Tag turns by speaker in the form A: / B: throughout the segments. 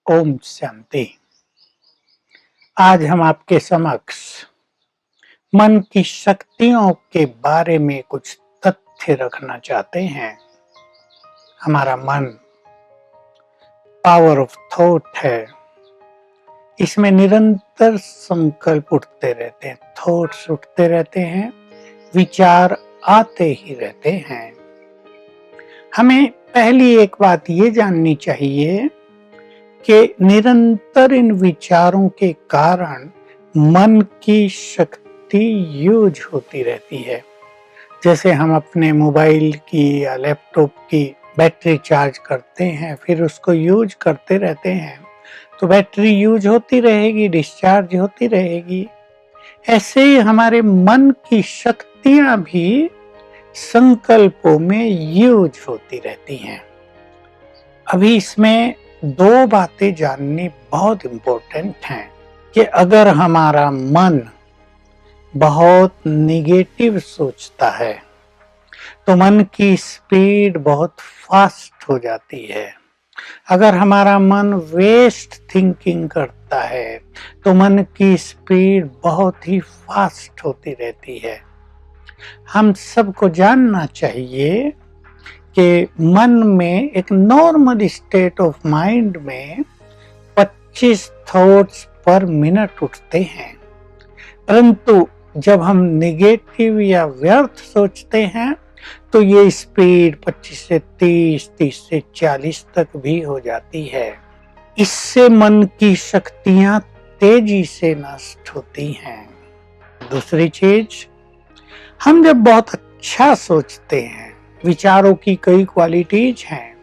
A: ओम शांति। आज हम आपके समक्ष मन की शक्तियों के बारे में कुछ तथ्य रखना चाहते हैं। हमारा मन पावर ऑफ थॉट है। इसमें निरंतर संकल्प उठते रहते हैं, थॉट्स उठते रहते हैं, विचार आते ही रहते हैं। हमें पहली एक बात ये जाननी चाहिए कि निरंतर इन विचारों के कारण मन की शक्ति यूज होती रहती है। जैसे हम अपने मोबाइल की या लैपटॉप की बैटरी चार्ज करते हैं, फिर उसको यूज करते रहते हैं, तो बैटरी यूज होती रहेगी, डिस्चार्ज होती रहेगी। ऐसे ही हमारे मन की शक्तियां भी संकल्पों में यूज होती रहती हैं। अभी इसमें दो बातें जाननी बहुत इम्पोर्टेंट हैं कि अगर हमारा मन बहुत निगेटिव सोचता है तो मन की स्पीड बहुत फास्ट हो जाती है। अगर हमारा मन वेस्ट थिंकिंग करता है तो मन की स्पीड बहुत ही फास्ट होती रहती है। हम सबको जानना चाहिए कि मन में एक नॉर्मल स्टेट ऑफ माइंड में 25 थॉट्स पर मिनट उठते हैं, परंतु जब हम नेगेटिव या व्यर्थ सोचते हैं तो ये स्पीड 25 से 30, 30 से 40 तक भी हो जाती है। इससे मन की शक्तियां तेजी से नष्ट होती हैं। दूसरी चीज, हम जब बहुत अच्छा सोचते हैं, विचारों की कई क्वालिटीज हैं,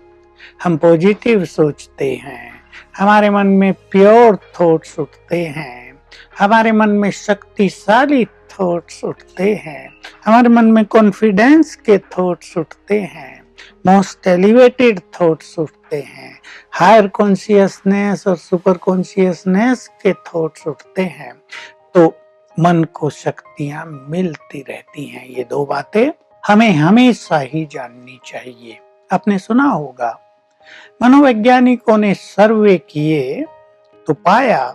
A: हम पॉजिटिव सोचते हैं, हमारे मन में प्योर थॉट्स उठते हैं, हमारे मन में शक्तिशाली थॉट्स उठते हैं, हमारे मन में कॉन्फिडेंस के थॉट्स उठते हैं, मोस्ट एलिवेटेड थॉट्स उठते हैं, हायर कॉन्शियसनेस और सुपर कॉन्शियसनेस के थॉट्स उठते हैं, तो मन को शक्तियां मिलती रहती हैं। ये दो बातें हमें हमेशा ही जाननी चाहिए। आपने सुना होगा, मनोवैज्ञानिकों ने सर्वे किए तो पाया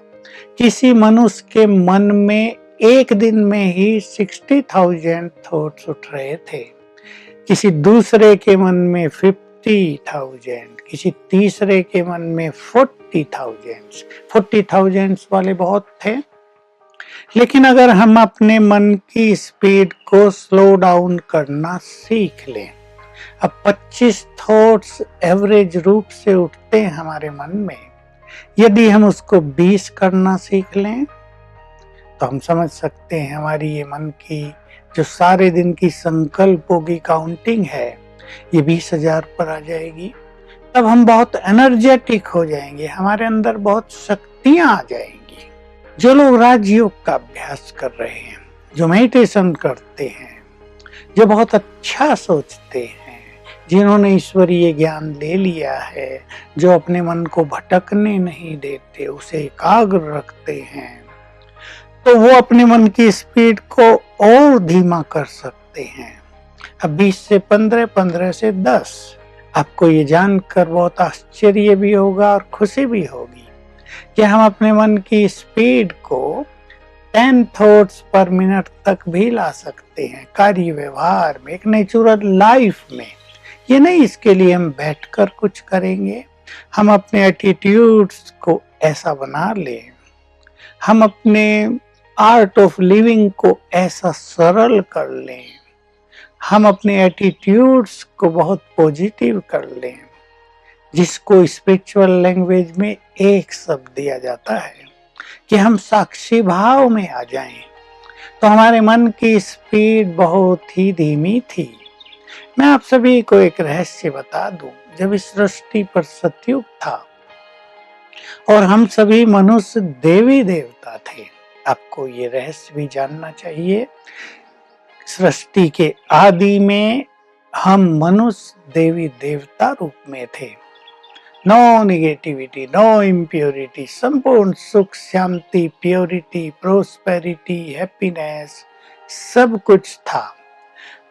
A: किसी मनुष्य के मन में एक दिन में ही 60,000 थॉट्स उठ रहे थे, किसी दूसरे के मन में 50,000, किसी तीसरे के मन में 40,000 वाले बहुत थे। लेकिन अगर हम अपने मन की स्पीड को स्लो डाउन करना सीख लें, अब 25 थॉट्स एवरेज रूप से उठते हैं हमारे मन में, यदि हम उसको 20 करना सीख लें तो हम समझ सकते हैं हमारी ये मन की जो सारे दिन की संकल्पों की काउंटिंग है ये 20,000 पर आ जाएगी। तब हम बहुत एनर्जेटिक हो जाएंगे, हमारे अंदर बहुत शक्तियां आ जाएंगी। जो लोग राजयोग का अभ्यास कर रहे हैं, जो मेडिटेशन करते हैं, जो बहुत अच्छा सोचते हैं, जिन्होंने ईश्वरीय ज्ञान ले लिया है, जो अपने मन को भटकने नहीं देते, उसे एकाग्र रखते हैं, तो वो अपने मन की स्पीड को और धीमा कर सकते हैं। अब 20 से 15, 15 से 10। आपको ये जानकर बहुत आश्चर्य भी होगा और खुशी भी होगी कि हम अपने मन की स्पीड को 10 थॉट्स पर मिनट तक भी ला सकते हैं कार्य व्यवहार में, एक नेचुरल लाइफ में। ये नहीं इसके लिए हम बैठकर कुछ करेंगे, हम अपने एटीट्यूड्स को ऐसा बना लें, हम अपने आर्ट ऑफ लिविंग को ऐसा सरल कर लें, हम अपने एटीट्यूड्स को बहुत पॉजिटिव कर लें, जिसको स्पिरिचुअल लैंग्वेज में एक शब्द दिया जाता है कि हम साक्षी भाव में आ जाएं। तो हमारे मन की स्पीड बहुत ही धीमी थी। मैं आप सभी को एक रहस्य बता दूं, जब इस सृष्टि पर सतयुग था और हम सभी मनुष्य देवी देवता थे, आपको ये रहस्य भी जानना चाहिए। सृष्टि के आदि में हम मनुष्य देवी देवता रूप में थे। नो निगेटिविटी, नो इम्प्योरिटी, संपूर्ण सुख, शांति, प्योरिटी, प्रोस्पेरिटी, हैप्पीनेस, सब कुछ था।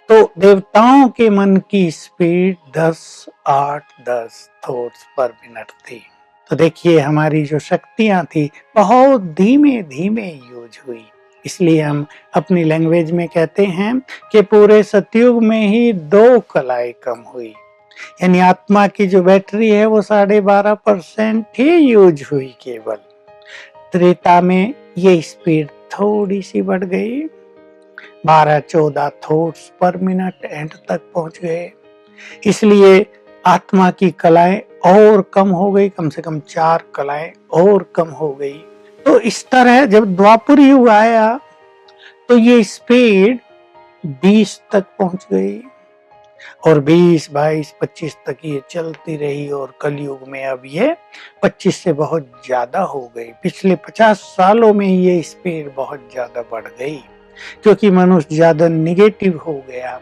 A: तो देवताओं के मन की स्पीड 10, 8, 10 थॉट्स पर मिनट थी। तो देखिए हमारी जो शक्तियाँ थी बहुत धीमे-धीमे यूज़ हुई। इसलिए हम अपनी लैंग्वेज में कहते हैं कि पूरे सतयुग में ही 2 कलाएँ कम हुई। यानी आत्मा की जो बैटरी है वो 12.5% ही यूज़ हुई केवल। त्रेता में ये स्पीड थोड़ी-सी बढ़ गई, 12-14 थॉट्स पर मिनट एंड तक पहुँच गए। इसलिए आत्मा की कलाएँ और कम हो गई, कम से कम 4 कलाएँ और कम हो गई। तो इस तरह जब द्वापर युग आया तो ये स्पीड 20 तक पहुंच गई और 20, 22, 25 तक ये चलती रही और कलयुग में अब ये 25 से बहुत ज्यादा हो गई। पिछले 50 सालों में ये स्पीड बहुत ज्यादा बढ़ गई क्योंकि मनुष्य ज्यादा निगेटिव हो गया।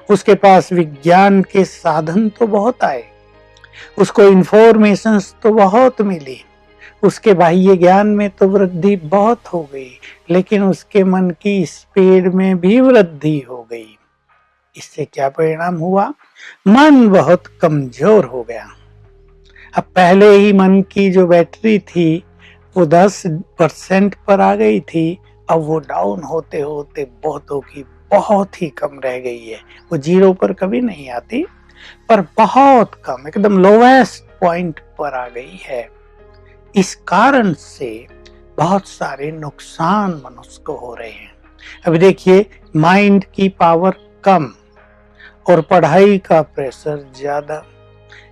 A: उसके पास विज्ञान के साधन तो बहुत आए, उसको इंफॉर्मेशंस तो बहुत मिली, उसके बाह्य ज्ञान में तो वृद्धि बहुत हो गई, लेकिन उसके मन की स्पीड में भी वृद्धि हो गई। इससे क्या परिणाम हुआ? मन बहुत कमजोर हो गया। अब पहले ही मन की जो बैटरी थी वो 10% पर आ गई थी, अब वो डाउन होते होते बहुतों की बहुत ही कम रह गई है। वो 0 पर कभी नहीं आती, पर बहुत कम, एकदम लोवेस्ट पॉइंट पर आ गई है। इस कारण से बहुत सारे नुकसान मनुष्य को हो रहे हैं। अभी देखिए माइंड की पावर कम और पढ़ाई का प्रेशर ज्यादा,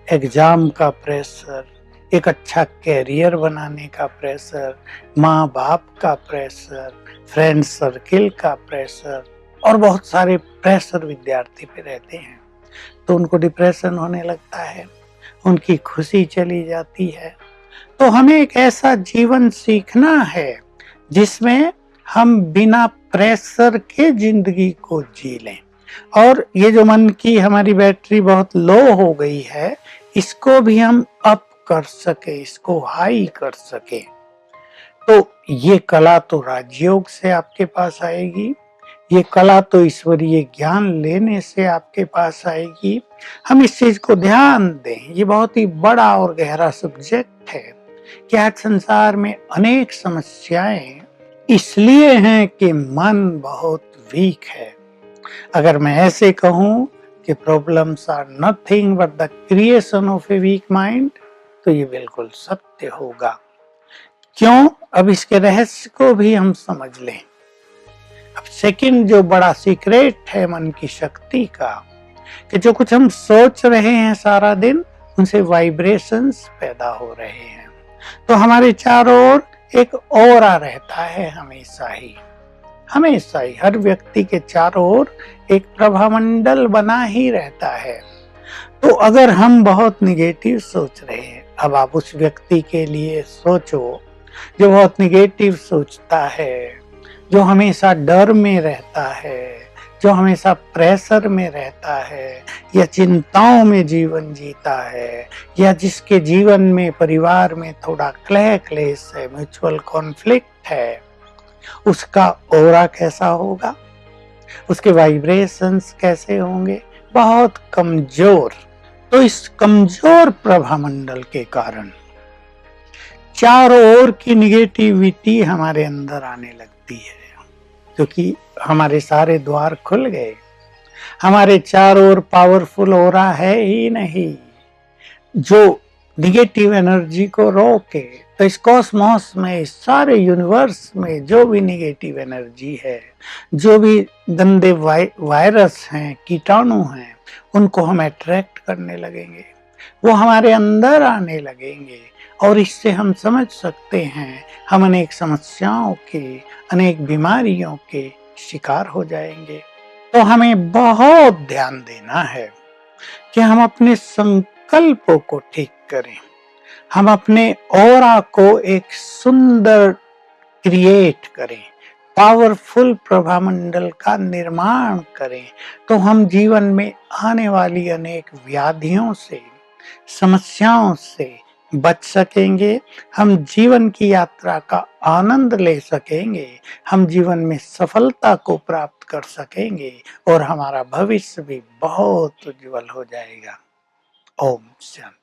A: एग्जाम का प्रेशर, एक अच्छा कैरियर बनाने का प्रेशर, माँ बाप का प्रेशर, फ्रेंड सर्किल का प्रेशर और बहुत सारे प्रेशर विद्यार्थी पे रहते हैं तो उनको डिप्रेशन होने लगता है, उनकी खुशी चली जाती है। तो हमें एक ऐसा जीवन सीखना है जिसमें हम बिना प्रेशर के जिंदगी को जी लें और ये जो मन की हमारी बैटरी बहुत लो हो गई है इसको भी हम अप कर सके, इसको हाई कर सके। तो ये कला तो राजयोग से आपके पास आएगी, ये कला तो ईश्वरीय ज्ञान लेने से आपके पास आएगी। हम इस चीज को ध्यान दें, ये बहुत ही बड़ा और गहरा सब्जेक्ट है कि आज संसार में अनेक समस्याएं इसलिए हैं कि मन बहुत वीक है। अगर मैं ऐसे कहूं कि problems are nothing but the creation of a weak mind तो ये बिल्कुल सत्य होगा। क्यों? अब इसके रहस्य को भी हम समझ लें। अब सेकंड जो बड़ा सीक्रेट है मन की शक्ति का कि जो कुछ हम सोच रहे हैं सारा दिन उनसे वाइब्रेशंस पैदा हो रहे हैं। तो हमारे चारों ओर एक ऑरा रहता है हमेशा ही हर व्यक्ति के चारों ओर एक प्रभामंडल बना ही रहता है। तो अगर हम बहुत निगेटिव सोच रहे हैं, अब आप उस व्यक्ति के लिए सोचो जो बहुत निगेटिव सोचता है, जो हमेशा डर में रहता है, जो हमेशा प्रेशर में रहता है या चिंताओं में जीवन जीता है या जिसके जीवन में परिवार में थोड़ा कलह क्लेश है, म्यूचुअल कॉन्फ्लिक्ट है, उसका ऑरा कैसा होगा, उसके वाइब्रेशंस कैसे होंगे? बहुत कमजोर। तो इस कमजोर प्रभामंडल के कारण चारों ओर की निगेटिविटी हमारे अंदर आने लगती है क्योंकि हमारे सारे द्वार खुल गए, हमारे चारों ओर पावरफुल ऑरा है ही नहीं जो निगेटिव एनर्जी को रोके। तो इस कॉस्मोस में, इस सारे यूनिवर्स में जो भी निगेटिव एनर्जी है, जो भी गंदे वायरस हैं, कीटाणु हैं, उनको हम अट्रैक्ट करने लगेंगे, वो हमारे अंदर आने लगेंगे और इससे हम समझ सकते हैं हम अनेक समस्याओं के, अनेक बीमारियों के शिकार हो जाएंगे। तो हमें बहुत ध्यान देना है कि हम अपने संकल्पों को ठीक करें, हम अपने ऑरा को एक सुंदर क्रिएट करें, पावरफुल प्रभामंडल का निर्माण करें। तो हम जीवन में आने वाली अनेक व्याधियों से, समस्याओं से बच सकेंगे, हम जीवन की यात्रा का आनंद ले सकेंगे, हम जीवन में सफलता को प्राप्त कर सकेंगे और हमारा भविष्य भी बहुत उज्जवल हो जाएगा। ओम शांति।